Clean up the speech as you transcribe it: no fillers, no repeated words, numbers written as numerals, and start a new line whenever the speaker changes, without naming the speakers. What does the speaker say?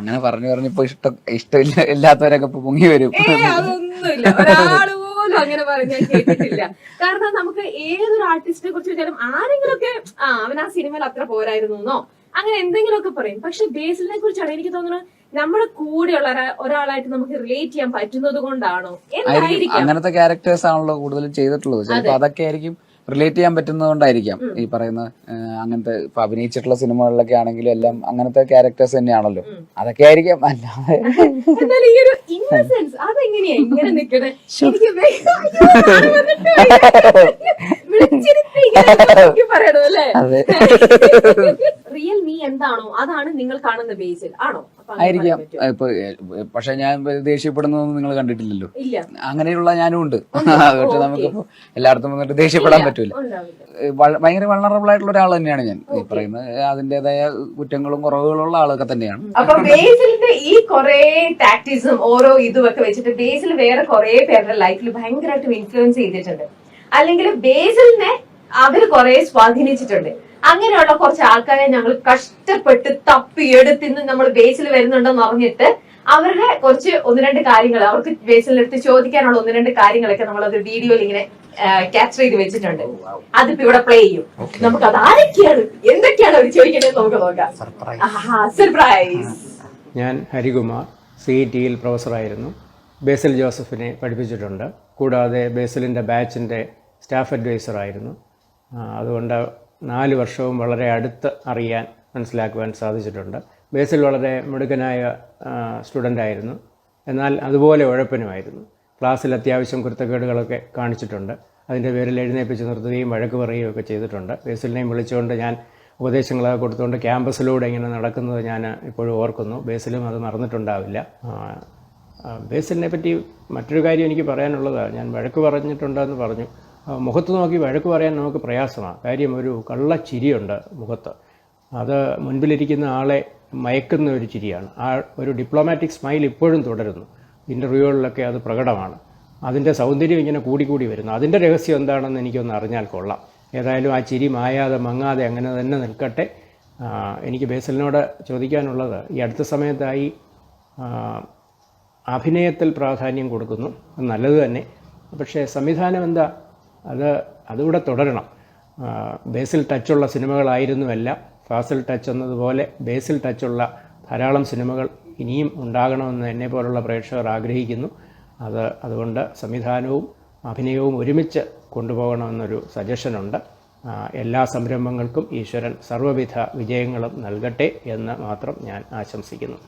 അങ്ങനെ പറഞ്ഞിപ്പോ ഇഷ്ടമില്ല ഇല്ലാത്തവരൊക്കെ ഇപ്പൊ പൊങ്ങി വരും.
അതൊന്നുമില്ല, ഒരാള് പോലും അങ്ങനെ പറഞ്ഞ് ഞാൻ കേട്ടിട്ടില്ല. കാരണം നമുക്ക് ഏതൊരു ആർട്ടിസ്റ്റിനെ കുറിച്ച് വെച്ചാലും ആരെങ്കിലും ഒക്കെ അവൻ ആ സിനിമയിൽ അത്ര പോരായിരുന്നു എന്നോ അങ്ങനെ എന്തെങ്കിലുമൊക്കെ പറയും. പക്ഷെ ബേസിലിനെ കുറിച്ചാണ് എനിക്ക് തോന്നുന്നത് നമ്മുടെ കൂടെയുള്ള ഒരാളായിട്ട് നമുക്ക് റിലേറ്റ് ചെയ്യാൻ പറ്റുന്നത് കൊണ്ടാണോ എന്തായിരിക്കും.
അങ്ങനത്തെ ക്യാരക്ടേഴ്സ് ആണല്ലോ കൂടുതലും ചെയ്തിട്ടുള്ളത്. ചിലപ്പോ അതൊക്കെ ആയിരിക്കും റിലേറ്റ് ചെയ്യാൻ പറ്റുന്നത് കൊണ്ടായിരിക്കാം ഈ പറയുന്ന അങ്ങനത്തെ ഇപ്പൊ അഭിനയിച്ചിട്ടുള്ള സിനിമകളിലൊക്കെ ആണെങ്കിലും എല്ലാം അങ്ങനത്തെ ക്യാരക്ടേഴ്സ് തന്നെയാണല്ലോ. അതൊക്കെ ആയിരിക്കാം. അല്ലാതെ
എന്നാൽ ഈ ഒരു ഇന്നസെൻസ് അതെങ്ങനെയാ ഇങ്ങനെ നിക്കണേ? എനിക്ക് പറയണോ അല്ലേ? റിയൽ മീ എന്താണോ അതാണ് നിങ്ങൾ കാണുന്ന ബേസിൽ ആണോ
ആയിരിക്കാം. ഇപ്പൊ പക്ഷെ ഞാൻ ദേഷ്യപ്പെടുന്നതൊന്നും നിങ്ങൾ കണ്ടിട്ടില്ലല്ലോ. അങ്ങനെയുള്ള ഞാനും ഉണ്ട്. പക്ഷെ നമുക്കിപ്പോ എല്ലായിടത്തും വന്നിട്ട് ദേഷ്യപ്പെടാൻ പറ്റൂല. ഭയങ്കര വൾണറബിൾ ആയിട്ടുള്ള ഒരാൾ തന്നെയാണ് ഞാൻ. ഈ പറയുന്നത് അതിന്റേതായ കുറ്റങ്ങളും കുറവുകളും ഉള്ള ആളൊക്കെ തന്നെയാണ്.
അപ്പൊ ബേസിലിന്റെ ഈ കുറെ ടാക്ടിക്സും ഓരോ ഇതുമൊക്കെ വെച്ചിട്ട് ബേസിൽ വേറെ കുറെ പേരുടെ ലൈഫിൽ ഭയങ്കരമായിട്ടും ഇൻഫ്ലുവൻസ് ചെയ്തിട്ടുണ്ട്, അല്ലെങ്കിൽ ബേസിലിനെ അവര് കുറെ സ്വാധീനിച്ചിട്ടുണ്ട്. അങ്ങനെയുള്ള കുറച്ച് ആൾക്കാരെ ഞങ്ങൾ കഷ്ടപ്പെട്ട് തപ്പിയെടുത്തിന്ന് നമ്മൾ ബേസിൽ വരുന്നുണ്ടെന്ന് പറഞ്ഞിട്ട് അവരുടെ കുറച്ച് ഒന്ന് രണ്ട് കാര്യങ്ങൾ അവർക്ക് ബേസിലെടുത്ത് ചോദിക്കാനുള്ള ഒന്ന് രണ്ട് കാര്യങ്ങളൊക്കെ നമ്മൾ അത് വീഡിയോയിൽ ഇങ്ങനെ ക്യാപ്ചർ ചെയ്ത് വെച്ചിട്ടുണ്ട്. അതിപ്പോ ഇവിടെ പ്ലേ ചെയ്യും. നമുക്ക് അത് ആരൊക്കെയാണ് എന്തൊക്കെയാണ് അവർ ചോദിക്കുന്നത് നമുക്ക് നോക്കാം. സർപ്രൈസ്.
ഞാൻ ഹരികുമാർ, CETയിൽ പ്രൊഫസറായിരുന്നു. ബേസിൽ ജോസഫിനെ പഠിപ്പിച്ചിട്ടുണ്ട്. കൂടാതെ ബേസിലിൻ്റെ ബാച്ചിൻ്റെ സ്റ്റാഫ് അഡ്വൈസറായിരുന്നു. അതുകൊണ്ട് 4 വർഷവും വളരെ അടുത്ത് അറിയാൻ മനസ്സിലാക്കുവാൻ സാധിച്ചിട്ടുണ്ട്. ബേസിൽ വളരെ മിടുക്കനായ സ്റ്റുഡൻ്റായിരുന്നു, എന്നാൽ അതുപോലെ ഉഴപ്പനുമായിരുന്നു. ക്ലാസ്സിൽ അത്യാവശ്യം കുരുത്തക്കേടുകളൊക്കെ കാണിച്ചിട്ടുണ്ട്. അതിൻ്റെ പേരിൽ എഴുന്നേൽപ്പിച്ച് നിർത്തുകയും വഴക്ക് പറയുകയും ഒക്കെ ചെയ്തിട്ടുണ്ട്. ബേസിലിനെയും വിളിച്ചുകൊണ്ട് ഞാൻ ഉപദേശങ്ങളൊക്കെ കൊടുത്തുകൊണ്ട് ക്യാമ്പസിലൂടെ ഇങ്ങനെ നടക്കുന്നത് ഞാൻ ഇപ്പോഴും ഓർക്കുന്നു. ബേസിലും അത് മറന്നിട്ടുണ്ടാവില്ല. ബേസിലിനെ പറ്റി മറ്റൊരു കാര്യം എനിക്ക് പറയാനുള്ളത്, ഞാൻ വഴക്ക് പറഞ്ഞിട്ടുണ്ടെന്ന് പറഞ്ഞു. മുഖത്ത് നോക്കി വഴക്ക് പറയാൻ നമുക്ക് പ്രയാസമാണ്. കാര്യം ഒരു കള്ളച്ചിരിയുണ്ട് മുഖത്ത്. അത് മുൻപിലിരിക്കുന്ന ആളെ മയക്കുന്ന ഒരു ചിരിയാണ്. ആ ഒരു ഡിപ്ലോമാറ്റിക് സ്മൈൽ ഇപ്പോഴും തുടരുന്നു. ഇൻ്റർവ്യൂകളിലൊക്കെ അത് പ്രകടമാണ്. അതിൻ്റെ സൗന്ദര്യം ഇങ്ങനെ കൂടിക്കൂടി വരുന്നു. അതിൻ്റെ രഹസ്യം എന്താണെന്ന് എനിക്കൊന്ന് അറിഞ്ഞാൽ കൊള്ളാം. ഏതായാലും ആ ചിരി മായാതെ മങ്ങാതെ അങ്ങനെ തന്നെ നിൽക്കട്ടെ. എനിക്ക് ബേസിലിനോട് ചോദിക്കാനുള്ളത്, ഈ അടുത്ത സമയത്തായി അഭിനയത്തിൽ പ്രാധാന്യം കൊടുക്കുന്നു, നല്ലത് തന്നെ. പക്ഷേ സംവിധാനം എന്താ, അതുകൂടെ തുടരണം. ബേസിൽ ടച്ചുള്ള സിനിമകളായിരുന്നുവല്ല, ഫാസിൽ ടച്ച് എന്നതുപോലെ ബേസിൽ ടച്ചുള്ള ധാരാളം സിനിമകൾ ഇനിയും ഉണ്ടാകണമെന്ന് എന്നെ പോലുള്ള പ്രേക്ഷകർ ആഗ്രഹിക്കുന്നു. അതുകൊണ്ട് സംവിധാനവും അഭിനയവും ഒരുമിച്ച് കൊണ്ടുപോകണമെന്നൊരു സജഷനുണ്ട്. എല്ലാ സംരംഭങ്ങൾക്കും ഈശ്വരൻ സർവ്വവിധ വിജയങ്ങളും നൽകട്ടെ എന്ന് മാത്രം ഞാൻ ആശംസിക്കുന്നു.